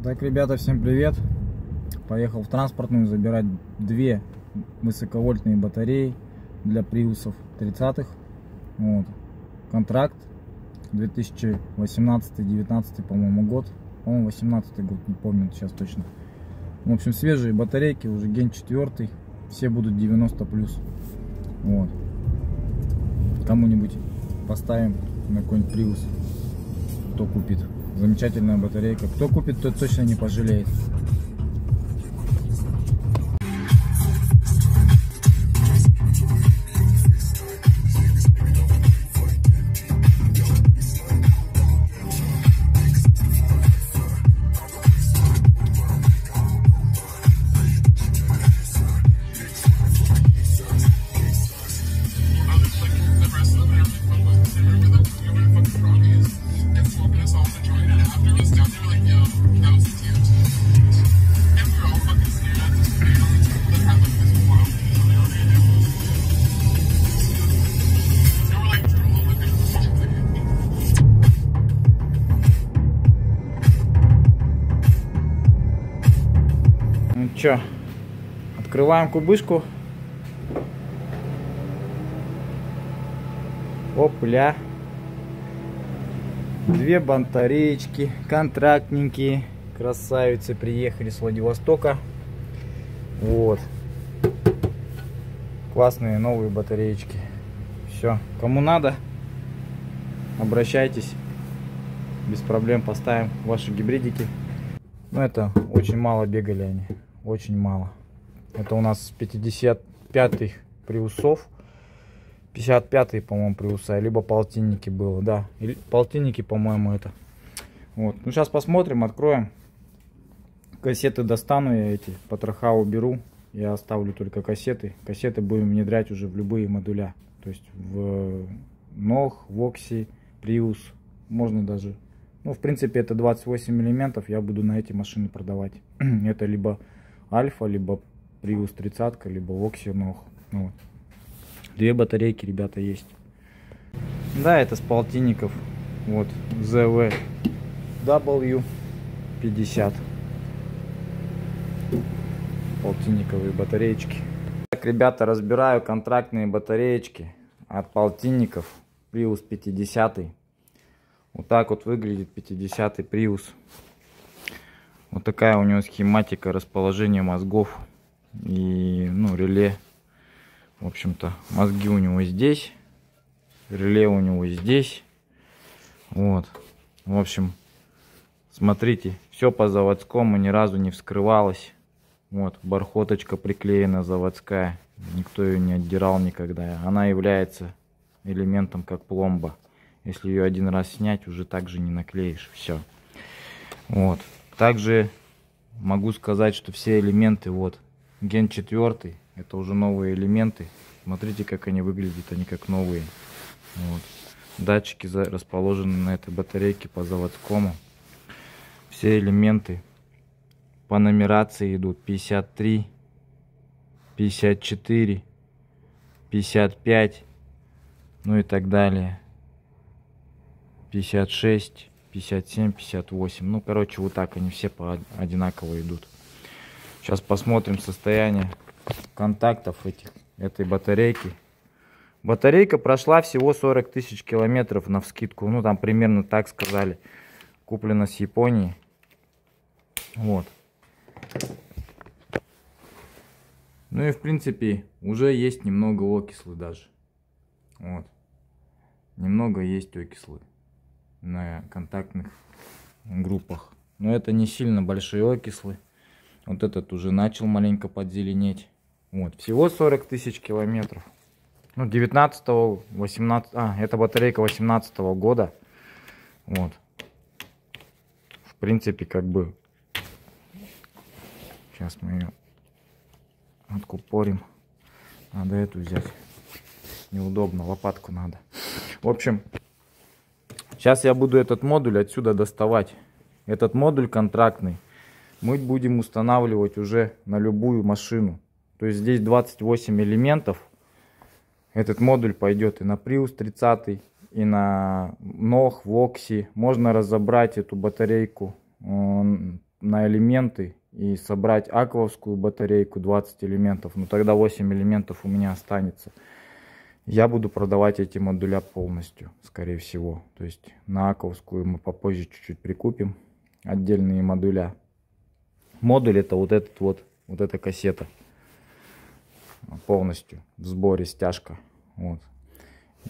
Так, ребята, всем привет! Поехал в транспортную забирать две высоковольтные батареи для приусов 30-х. Вот. Контракт 2018-19, по-моему, год. По-моему, 18 год, не помню сейчас точно. В общем, свежие батарейки, уже ген 4. Все будут 90+. Вот. Кому-нибудь поставим на какой-нибудь приус, кто купит. Замечательная батарейка. Кто купит, тот точно не пожалеет. Ну чё, открываем кубышку. Опля. Две батареечки, контрактненькие, красавицы, приехали с Владивостока. Вот. Классные новые батареечки. Все, кому надо, обращайтесь. Без проблем поставим ваши гибридики. Но это очень мало бегали они. Очень мало. Это у нас 55-х приусов. 55-е, по-моему, приуса. Либо полтинники было. Да, или полтинники, по-моему, это. Вот. Ну, сейчас посмотрим, откроем. Кассеты достану я эти. Потроха уберу. Я оставлю только кассеты. Кассеты будем внедрять уже в любые модуля. То есть в Нох, Вокси, Приус. Можно даже... Ну, в принципе, это 28 элементов. Я буду на эти машины продавать. Это либо Альфа, либо Приус 30, либо Вокси Нох. Вот. Две батарейки, ребята, есть. Да, это с полтинников. Вот, ZW50. Полтинниковые батареечки. Так, ребята, разбираю контрактные батареечки от полтинников. Приус 50. Вот так вот выглядит 50-й Приус. Вот такая у него схематика расположения мозгов и, ну, реле. В общем-то, мозги у него здесь, реле у него здесь. Вот. В общем, смотрите, все по заводскому, ни разу не вскрывалось. Вот, бархоточка приклеена заводская. Никто ее не отдирал никогда. Она является элементом как пломба. Если ее один раз снять, уже также не наклеишь. Все. Вот. Также могу сказать, что все элементы, вот, ген 4, это уже новые элементы. Смотрите, как они выглядят, они как новые. Вот. Датчики расположены на этой батарейке по заводскому. Все элементы по нумерации идут 53, 54, 55, ну и так далее. 56, 57, 58. Ну, короче, вот так они все одинаково идут. Сейчас посмотрим состояние контактов этой батарейки. Батарейка прошла всего 40 тысяч километров навскидку. Ну, там примерно так сказали. Куплена с Японии. Вот. Ну и, в принципе, уже есть немного окислы даже. Вот. Немного есть окислы на контактных группах. Но это не сильно большие окислы. Вот этот уже начал маленько подзеленеть. Вот. Всего 40 тысяч километров. Ну, 19-го, 18... это батарейка 18-го года. Вот. В принципе, как бы... Сейчас мы ее откупорим. Надо эту взять. Неудобно, лопатку надо. В общем... Сейчас я буду этот модуль отсюда доставать. Этот модуль контрактный мы будем устанавливать уже на любую машину. То есть здесь 28 элементов. Этот модуль пойдет и на Prius 30, и на Нох, Вокси. Можно разобрать эту батарейку на на элементы и собрать аквовскую батарейку 20 элементов, но тогда 8 элементов у меня останется. Я буду продавать эти модуля полностью, скорее всего. То есть на аковскую мы попозже чуть-чуть прикупим отдельные модуля. Модуль это вот эта кассета. Полностью в сборе стяжка. Вот.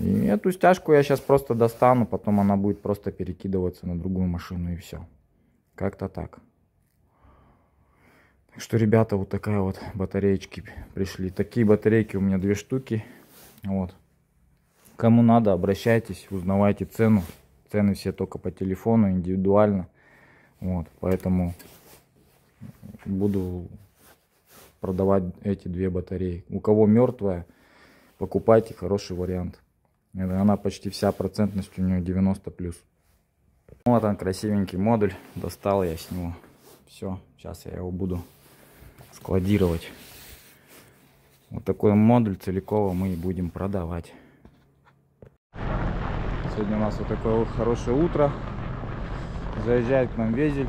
И эту стяжку я сейчас просто достану, потом она будет просто перекидываться на другую машину и все. Как-то так. Так что, ребята, вот такая вот батареечки пришли. Такие батарейки у меня 2 штуки. Вот. Кому надо, обращайтесь, узнавайте цену. Цены все только по телефону, индивидуально. Вот, поэтому буду продавать эти 2 батареи. У кого мертвая, покупайте, хороший вариант. Она почти вся процентность у нее 90+. Вот он, красивенький модуль. Достал я с него. Все, сейчас я его буду складировать. Вот такой модуль целиково мы и будем продавать. Сегодня у нас вот такое вот хорошее утро. Заезжает к нам Везель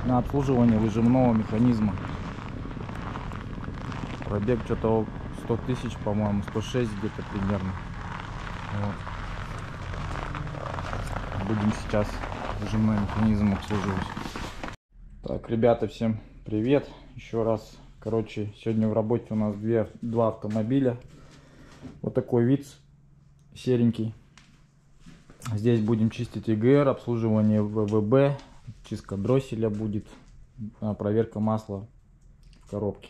на обслуживание выжимного механизма. Пробег что-то 100 тысяч, по-моему, 106 где-то примерно. Вот. Будем сейчас выжимной механизм обслуживать. Так, ребята, всем привет. Еще раз. Короче, сегодня в работе у нас два автомобиля. Вот такой вид серенький. Здесь будем чистить ЕГР, обслуживание ВВБ, чистка дросселя будет, проверка масла в коробке.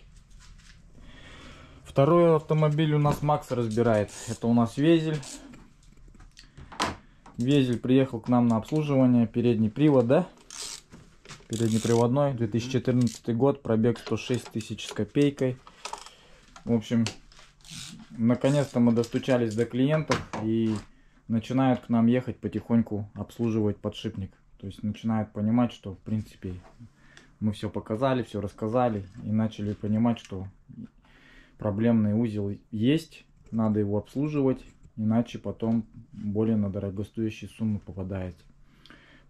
Второй автомобиль у нас Макс разбирает. Это у нас Везель. Везель приехал к нам на обслуживание. Передний привод, да? Переднеприводной, 2014 год, пробег 106 тысяч с копейкой. В общем, наконец-то мы достучались до клиентов и начинают к нам ехать потихоньку обслуживать подшипник. То есть начинают понимать, что в принципе мы все показали, все рассказали и начали понимать, что проблемный узел есть, надо его обслуживать, иначе потом более на дорогостоящие суммы попадаете.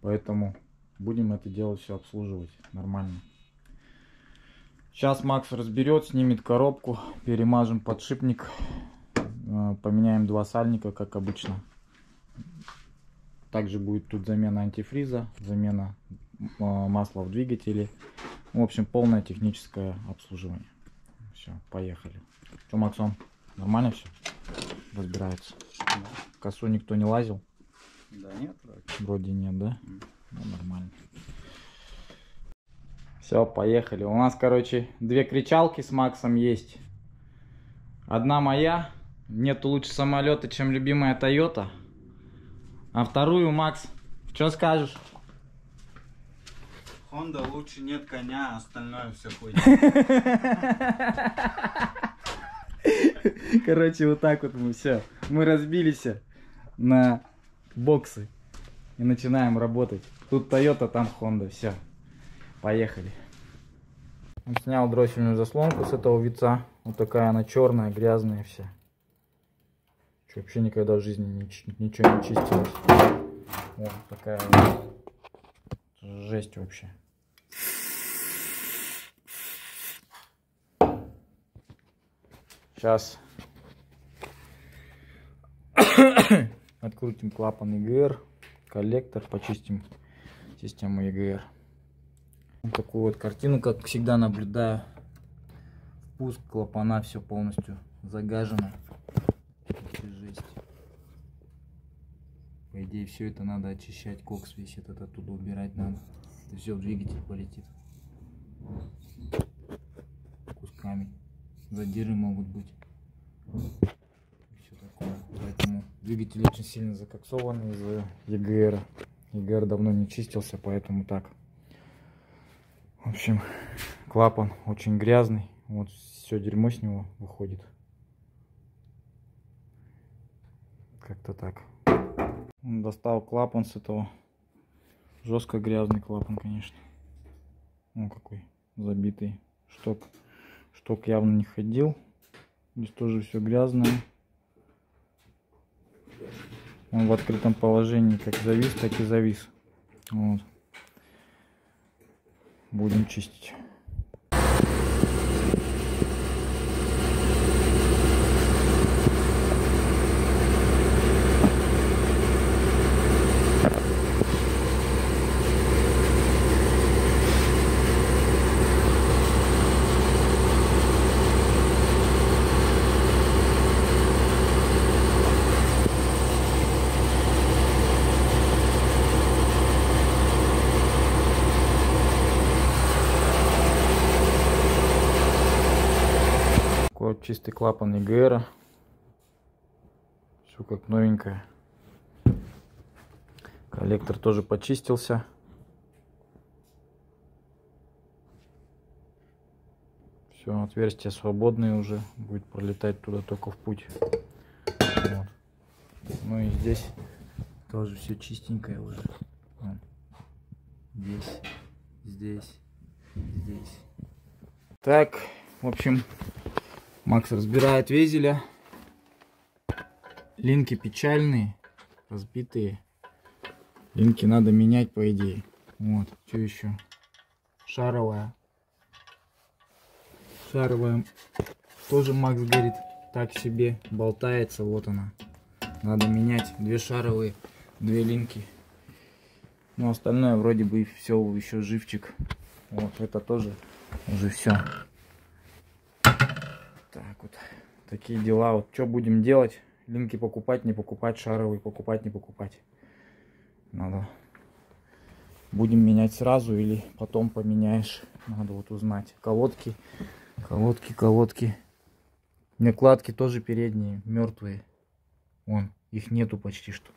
Поэтому будем это дело все обслуживать нормально. Сейчас Макс разберет, снимет коробку, перемажем подшипник, поменяем 2 сальника, как обычно. Также будет тут замена антифриза, замена масла в двигателе. В общем, полное техническое обслуживание. Все, поехали. Что, Максон, нормально все? Разбирается. В косу никто не лазил? Да нет, вроде нет, да? Ну, нормально. Все, поехали. У нас, короче, 2 кричалки с Максом есть. Одна моя. Нету лучше самолета, чем любимая Toyota. А вторую, Макс, что скажешь? Honda лучше нет коня, остальное все хуйня. Короче, вот так вот мы все. Мы разбились на боксы и начинаем работать. Тут Toyota, там Honda. Все, поехали. Он снял дроссельную заслонку с этого вица. Вот такая она черная, грязная вся. Что, вообще никогда в жизни ничего не чистилось. Вот такая вот жесть вообще. Сейчас открутим клапан ЕГР, коллектор, почистим систему ЕГР. Вот такую вот картину, как всегда, наблюдаю. Впуск клапана, все полностью загажено. Жесть. По идее, все это надо очищать, кокс весь этот оттуда убирать надо. Это все в двигатель полетит кусками. Задиры могут быть. Все такое. Поэтому двигатель очень сильно закоксован из-за ЕГР. ЕГР давно не чистился, поэтому так. В общем, клапан очень грязный. Вот все дерьмо с него выходит. Как-то так. Достал клапан с этого. Жестко грязный клапан, конечно. Ну какой забитый. Шток явно не ходил. Здесь тоже все грязное. Он в открытом положении как завис, так и завис. Вот. будем чистить. Вот чистый клапан EGR, все как новенькое. Коллектор тоже почистился. Все, отверстия свободные уже, будет пролетать туда только в путь. Вот. Ну и здесь тоже все чистенькое уже. Вот. Здесь. Так, в общем, Макс разбирает везеля. Линки печальные, разбитые. Линки надо менять, по идее. Вот, что еще? Шаровая тоже, Макс говорит, так себе болтается. Вот она. Надо менять. 2 шаровые, 2 линки. Но остальное вроде бы все еще живчик. Вот это тоже уже все. Так вот, такие дела. Вот что будем делать? Линки покупать, не покупать, шаровые покупать, не покупать. Надо. Будем менять сразу или потом поменяешь. Надо вот узнать. Колодки. Накладки тоже передние, мертвые. Вон, их нету почти что.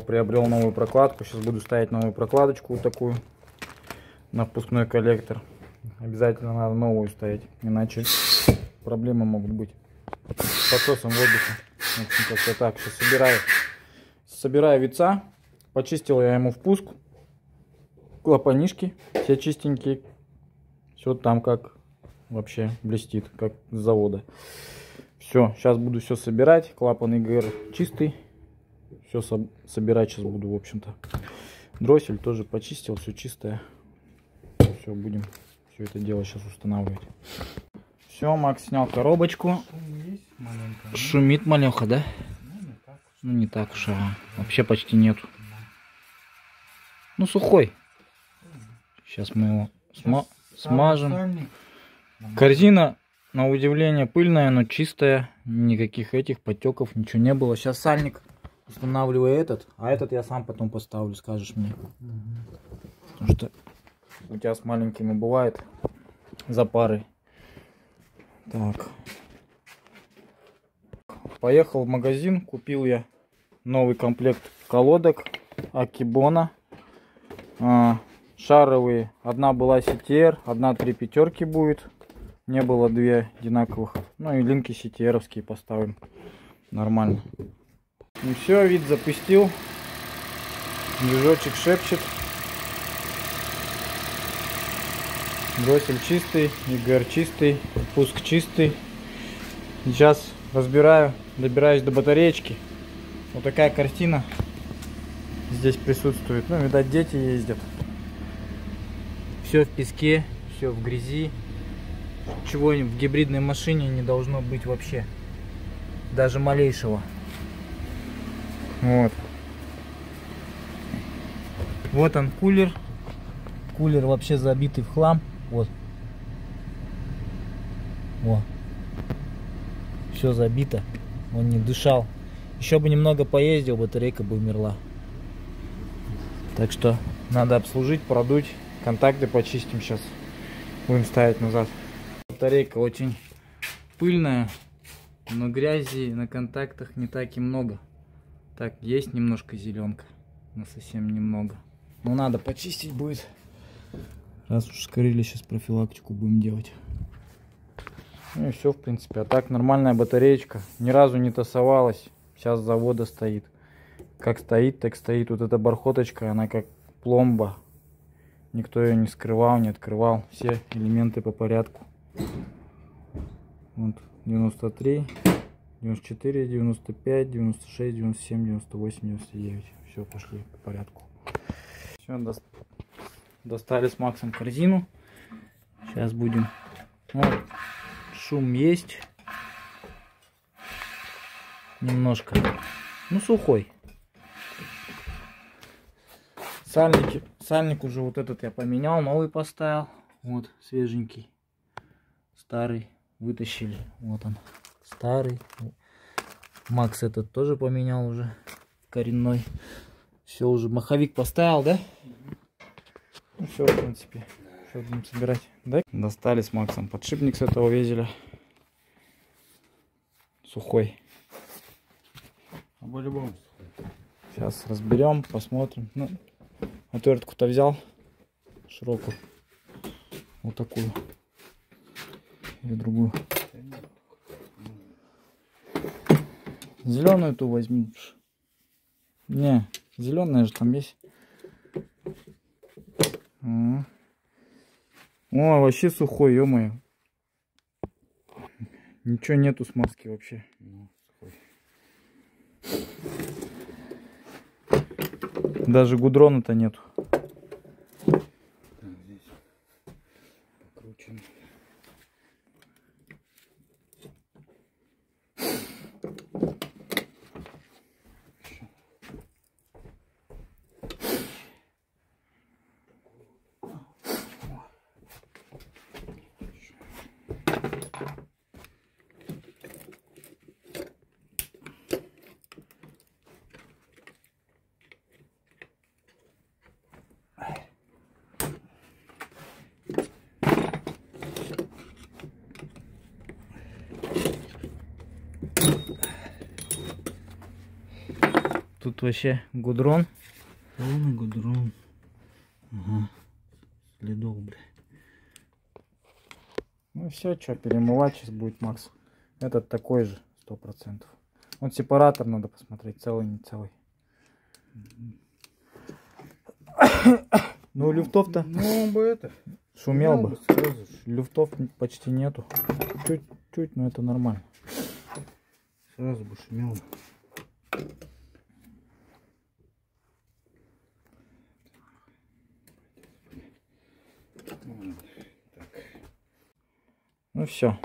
Приобрел новую прокладку. Сейчас буду ставить новую прокладочку вот такую на впускной коллектор. Обязательно надо новую ставить, иначе проблемы могут быть с подсосом воздуха. В общем, как-то так. Сейчас собираю вица. Почистил я ему впуск. Клапанишки все чистенькие. Все там как вообще блестит, как с завода. Все, сейчас буду все собирать. Клапан EGR чистый. Все собирать сейчас буду, в общем-то. Дроссель тоже почистил, все чистое. Все, будем все это дело сейчас устанавливать. Все, Макс снял коробочку. Шумит малеха, да? Ну не так уж, вообще почти нету. Ну сухой. Сейчас мы его смажем. Корзина, на удивление, пыльная, но чистая. Никаких этих подтеков, ничего не было. Сейчас сальник устанавливаю этот, а этот я сам потом поставлю, скажешь мне. Потому что у тебя с маленькими бывает запары. Так. Поехал в магазин, купил я новый комплект колодок Акибона. Шаровые. Одна была CTR, одна 3 пятерки будет. Не было 2 одинаковых. Ну и линки CTR-овские поставим. Нормально. Ну все, вид запустил. Движочек шепчет. Дроссель чистый, EGR чистый, пуск чистый. Сейчас добираюсь до батареечки. Вот такая картина здесь присутствует. Ну, видать, дети ездят. Все в песке, все в грязи. Чего в гибридной машине не должно быть вообще. Даже малейшего. Вот. Вот он кулер. Кулер вообще забитый в хлам. Вот. Во. Все забито. Он не дышал. Еще бы немного поездил, батарейка бы умерла. Так что надо обслужить, продуть. Контакты почистим сейчас. Будем ставить назад. Батарейка очень пыльная, но грязи на контактах не так и много. Так, есть немножко зеленка, но совсем немного. Но надо почистить будет. Раз уж скорили, сейчас профилактику будем делать. Ну и все, в принципе. А так нормальная батареечка. Ни разу не тасовалась. Сейчас с завода стоит. Как стоит, так стоит. Вот эта бархоточка, она как пломба. Никто ее не скрывал, не открывал. Все элементы по порядку. Вот 93, 94, 95, 96, 97, 98, 99. Все, пошли по порядку. Все, достали с Максом корзину. Сейчас будем. Вот, шум есть. Немножко. Ну, сухой. Сальник уже вот этот я поменял, новый поставил. Вот, свеженький. Старый вытащили. Вот он, старый. Макс этот тоже поменял уже. Коренной. Все, уже маховик поставил, да? Ну все, в принципе. Сейчас будем собирать. Да? Достали с Максом подшипник с этого везеля. Сухой. А по-любому. Сейчас разберем, посмотрим. Ну, отвертку-то взял. Широкую. Вот такую. Или другую. Зеленую ту возьми. Не, зеленая же там есть. О, вообще сухой, ё-моё. Ничего нету смазки вообще. Даже гудрона-то нету. Здесь покручено. Тут вообще гудрон. Полный гудрон. Ага. Следов, бля. Ну все, что, перемывать сейчас будет Макс. Этот такой же, 100%. Вот сепаратор надо посмотреть, целый, не целый. Ну, люфтов-то Ну, бы это. шумел бы. Сразу же. Люфтов почти нету. Чуть-чуть, но это нормально. Сразу бы шумел. Ну все.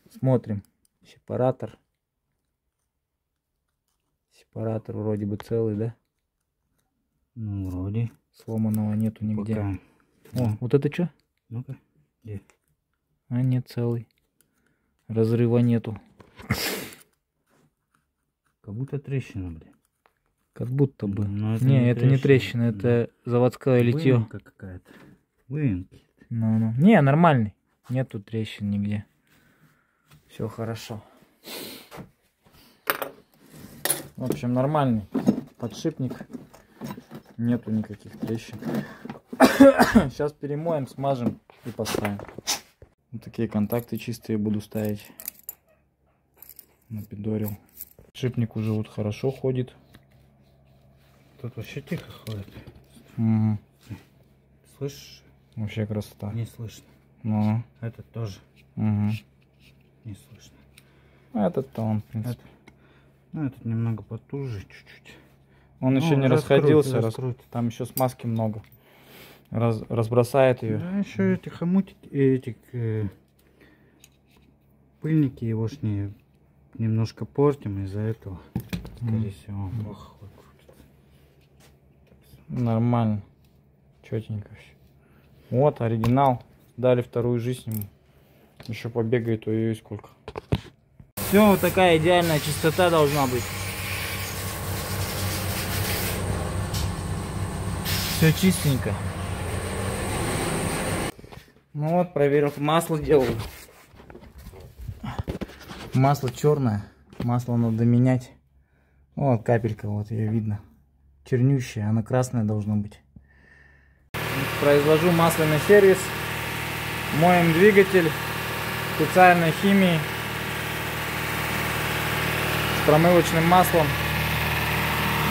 Смотрим. Сепаратор. Сепаратор вроде бы целый, да? Ну, вроде. Сломанного нету нигде. Пока. О, вот это что? Ну-ка. Где? А, нет, целый. Разрыва нету. Как будто трещина, бля. Как будто бы. Но это не, это не трещина, это заводское литье. Выемка какая-то. Выемки. Ну. Не, нормальный. Нету трещин нигде. Все хорошо. В общем, нормальный подшипник. Нету никаких трещин. Сейчас перемоем, смажем и поставим. Вот такие контакты чистые буду ставить. Напидорил. Подшипник уже вот хорошо ходит. Тут вообще тихо ходит. Угу. Слышишь? Вообще красота. Не слышно. Ну. Этот тоже Угу. не слышно. Этот-то он, в принципе. Ну, этот немного потуже чуть-чуть. Он Ну, еще не раскройте, расходился. раскройте. Там еще смазки много. Разбросает ее. Да, еще эти хомутики, эти пыльники егошние немножко портим из-за этого. Скорее всего, он плохо крутится. Нормально. Четенько все. Вот оригинал. Дали вторую жизнь ему. Еще побегает, ой-ой, сколько. Все, вот такая идеальная чистота должна быть. Все чистенько. Ну вот, проверил, масло делаю. Масло черное. Масло надо менять. Вот капелька, вот ее видно. Чернющая, она красная должна быть. Произвожу масляный сервис. Моем двигатель специальной химией с промывочным маслом.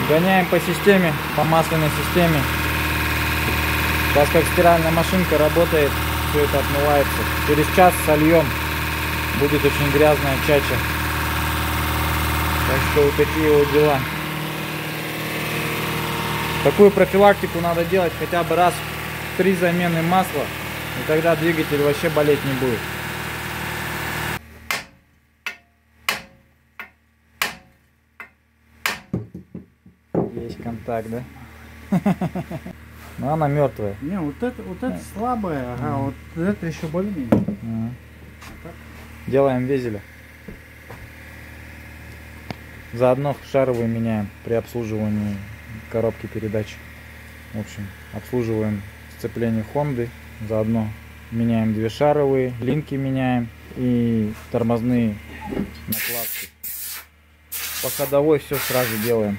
Гоняем по системе, по масляной системе. Сейчас как стиральная машинка работает, все это отмывается. Через час сольем. Будет очень грязная чача. Так что вот такие вот дела. Такую профилактику надо делать хотя бы раз в 3 замены масла, и тогда двигатель вообще болеть не будет. Есть контакт, да? Но она мертвая. Не, вот это слабая, ага, вот это еще более-менее. Делаем везеля. Заодно шаровые меняем при обслуживании коробки передач. В общем, обслуживаем сцепление Хонды. Заодно меняем 2 шаровые, линки меняем и тормозные накладки. По ходовой все сразу делаем.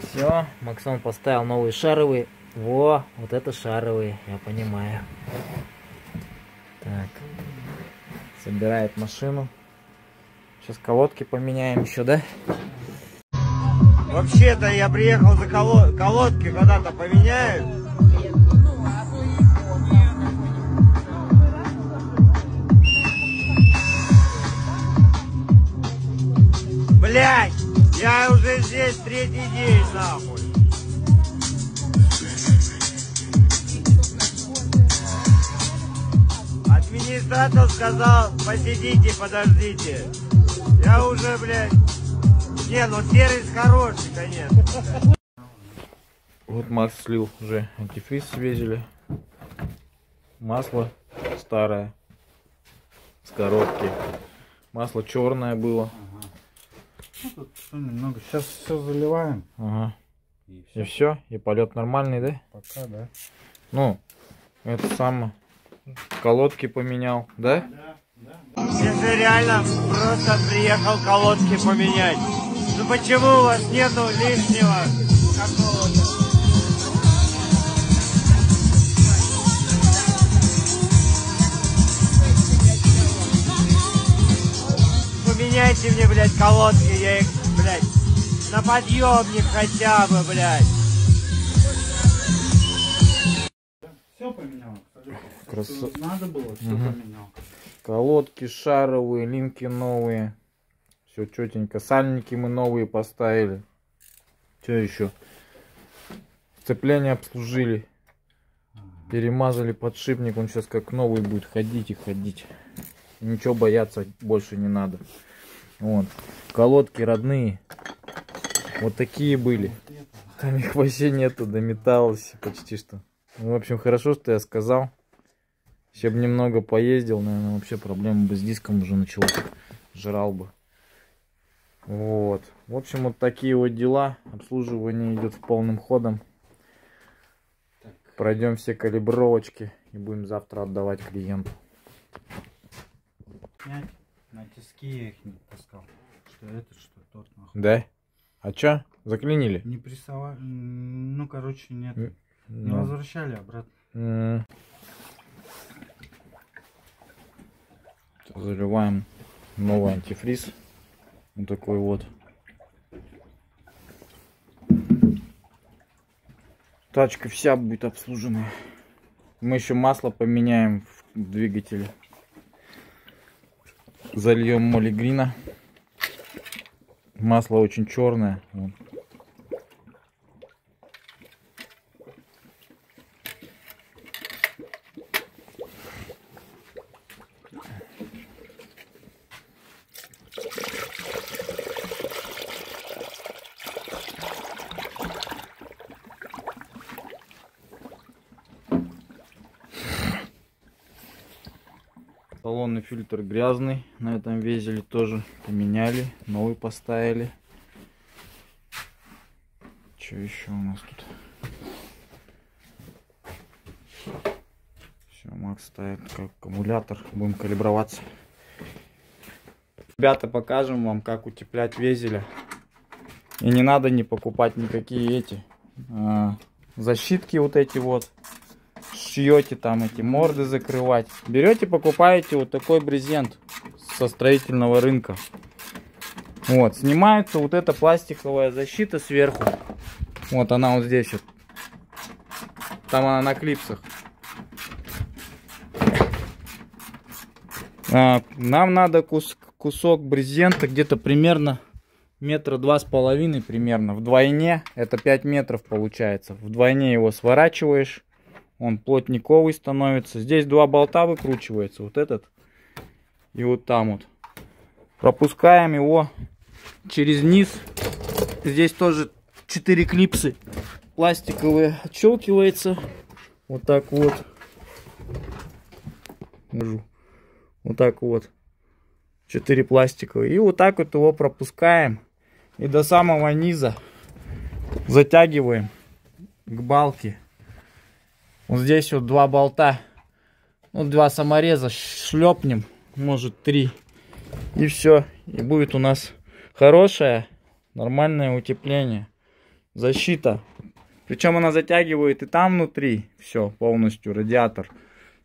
Все, Максон поставил новые шаровые. Во, вот это шаровые, я понимаю. Так, собирает машину. Сейчас колодки поменяем еще, да? Вообще-то я приехал за колодки, когда-то поменяют. Блять, я уже здесь 3-й день, нахуй. Администратор сказал, посидите, подождите. Я уже, блядь... Не, ну сервис хороший, конечно. Вот Макс слил уже антифриз, свезили. Масло старое с коробки. Масло черное было. Ага. Ну, тут немного. Сейчас все заливаем. Ага. И все. И полет нормальный, да? Пока, да. Ну, это самое. Колодки поменял, да? Я же реально просто приехал колодки поменять. Ну почему у вас нету лишнего какого-то? Поменяйте мне, блядь, колодки, я их, блядь, на подъемник хотя бы, блядь. Все поменял. Красо... Надо было, все поменял. Колодки шаровые, линки новые. Все четенько. Сальники мы новые поставили. Что еще? Сцепление обслужили. Перемазали подшипник. Он сейчас как новый будет ходить и ходить. Ничего бояться больше не надо. Вот. Колодки родные. Вот такие были. Там их вообще нету. Дометалось почти что. В общем, хорошо, что я сказал. Если бы немного поездил, наверное, вообще проблема бы с диском уже началась. Жрал бы. Вот. В общем, вот такие вот дела. Обслуживание идет полным ходом. Пройдем все калибровочки и будем завтра отдавать клиенту. На тиски я их не таскал. Что это, что тот, нахуй. Да? А чё? Заклинили? Не прессовали. Ну, короче, нет. Не Ну. возвращали обратно. Заливаем новый антифриз. Вот такой вот. Тачка вся будет обслужена. Мы еще масло поменяем в двигателе. Зальем молигрина. Масло очень черное. Вот. Салонный фильтр грязный, на этом везеле тоже поменяли, новый поставили. Что еще у нас тут? Все, Макс ставит как аккумулятор, будем калиброваться. Ребята, покажем вам, как утеплять везеля. И не надо не покупать никакие эти защитки вот эти вот. Шьете там эти морды закрывать. Берете, покупаете вот такой брезент со строительного рынка. Вот, снимается вот эта пластиковая защита сверху. Вот она вот здесь вот. Там она на клипсах. Нам надо кусок брезента где-то примерно метра 2,5 примерно. Вдвойне это 5 метров получается. Вдвойне его сворачиваешь. Он плотниковый становится. Здесь 2 болта выкручивается. Вот этот и вот там вот. Пропускаем его через низ. Здесь тоже 4 клипсы пластиковые. Отщелкивается. Вот так вот. Вот так вот. 4 пластиковые. И вот так вот его пропускаем. И до самого низа затягиваем к балке. Вот здесь вот 2 болта. Вот 2 самореза шлепнем. Может 3. И все. И будет у нас хорошее, нормальное утепление. Защита. Причем она затягивает и там внутри. Все, полностью радиатор.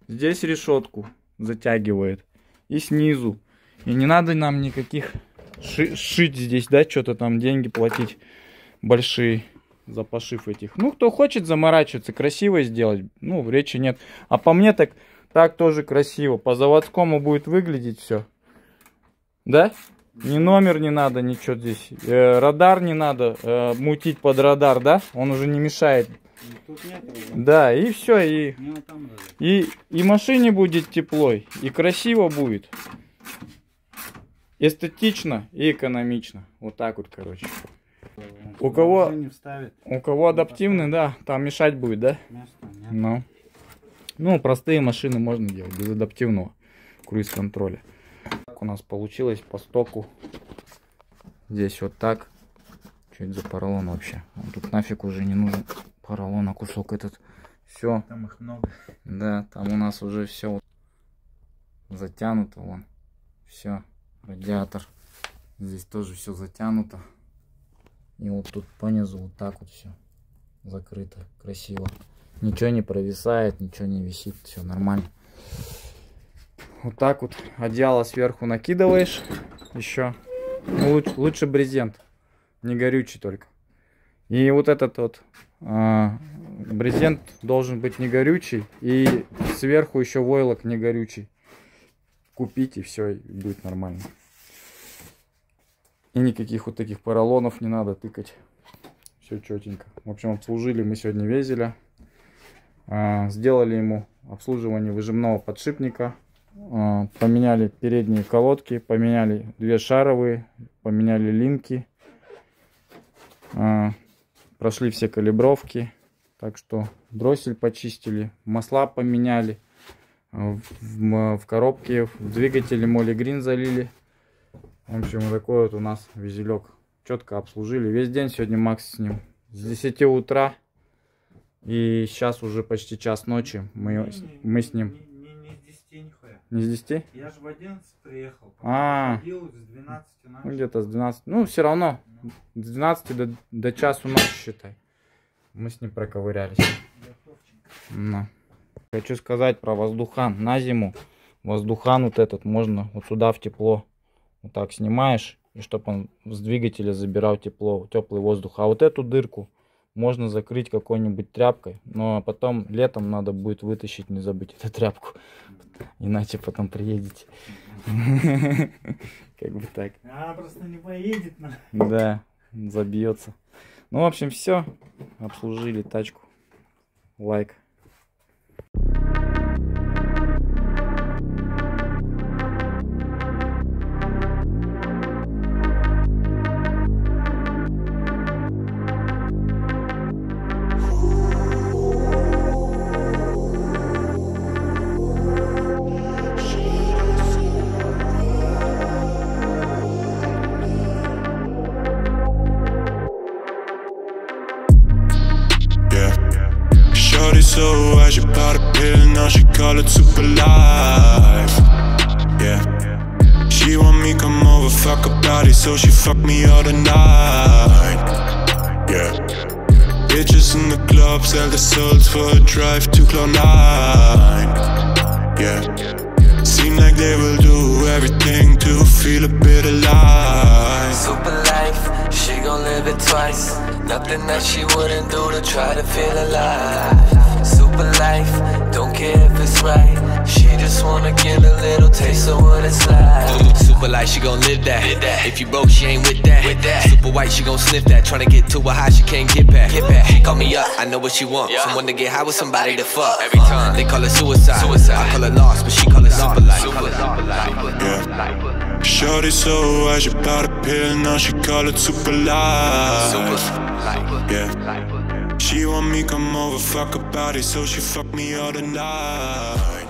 Здесь решетку затягивает. И снизу. И не надо нам никаких шить здесь, да, что-то там деньги платить большие за пошив этих. Ну, кто хочет заморачиваться, красиво сделать, ну, речи нет. А по мне так тоже красиво. По заводскому будет выглядеть все. Да? Ни номер не надо, ничего здесь. Радар не надо мутить под радар, да? Он уже не мешает. Да, и все, и машине будет тепло, и красиво будет. Эстетично и экономично. Вот так вот, короче. У кого адаптивный, да, там мешать будет, да? Ну, простые машины можно делать без адаптивного круиз-контроля. У нас получилось по стоку. Здесь вот так. Что это за поролон вообще? Тут нафиг уже не нужен поролона, кусок этот. Все. Там их много. Да, там у нас уже все затянуто, вон. Все. Радиатор. Здесь тоже все затянуто. И вот тут по низу вот так вот все закрыто. Красиво. Ничего не провисает, ничего не висит. Все нормально. Вот так вот одеяло сверху накидываешь. Еще. Ну, лучше брезент. Не горючий только. И вот этот вот брезент должен быть не горючий. И сверху еще войлок не горючий. Купить, и все, и будет нормально. И никаких вот таких поролонов не надо тыкать. Все четенько. В общем, обслужили мы сегодня Везеля. Сделали ему обслуживание выжимного подшипника. Поменяли передние колодки. Поменяли 2 шаровые. Поменяли линки. Прошли все калибровки. Так что дроссель почистили. Масла поменяли. В коробке, в двигателе Molegrin залили. В общем, вот такой вот у нас везелек. Четко обслужили. Весь день сегодня Макс с ним. С 10 утра. И сейчас уже почти час ночи. Мы с ним. Не с 10 нихуя. Не с 10? Я же в 11 приехал. Ходил с 12 ночи. Ну, где-то с 12. Ну, все равно. С 12 до часу ночи, считай. Мы с ним проковырялись. Ну. Хочу сказать про воздухан. На зиму воздухан вот этот можно вот сюда в тепло. Вот так снимаешь, и чтобы он с двигателя забирал тепло, теплый воздух. А вот эту дырку можно закрыть какой-нибудь тряпкой. Но потом летом надо будет вытащить, не забыть эту тряпку. Иначе потом приедете. Как бы так. Она просто не поедет. Да, забьется. Ну, в общем, все. Обслужили тачку. Лайк. So I should pop a pill and now she call it super life. Yeah. She want me come over, fuck her body, so she fuck me all the night. Yeah. Bitches in the club sell their souls for a drive to Cloud9. Yeah. Seem like they will do everything to feel a bit alive. Super life, she gon' live it twice. Nothing that she wouldn't do to try to feel alive. Super life, don't care if it's right. She just wanna get a little taste of what it's like. Super light, she gon' live that. If you broke, she ain't with that. Super white, she gon' sniff that. Tryna get to a high, she can't get back. She call me up, I know what she want. Someone to get high with, somebody to fuck. Every time they call it suicide. I call it lost, but she call it super light. Yeah. Shorty so high, she bought a pill, now she call it super light. Yeah. She want me come over, fuck her body, so she fuck me all the night.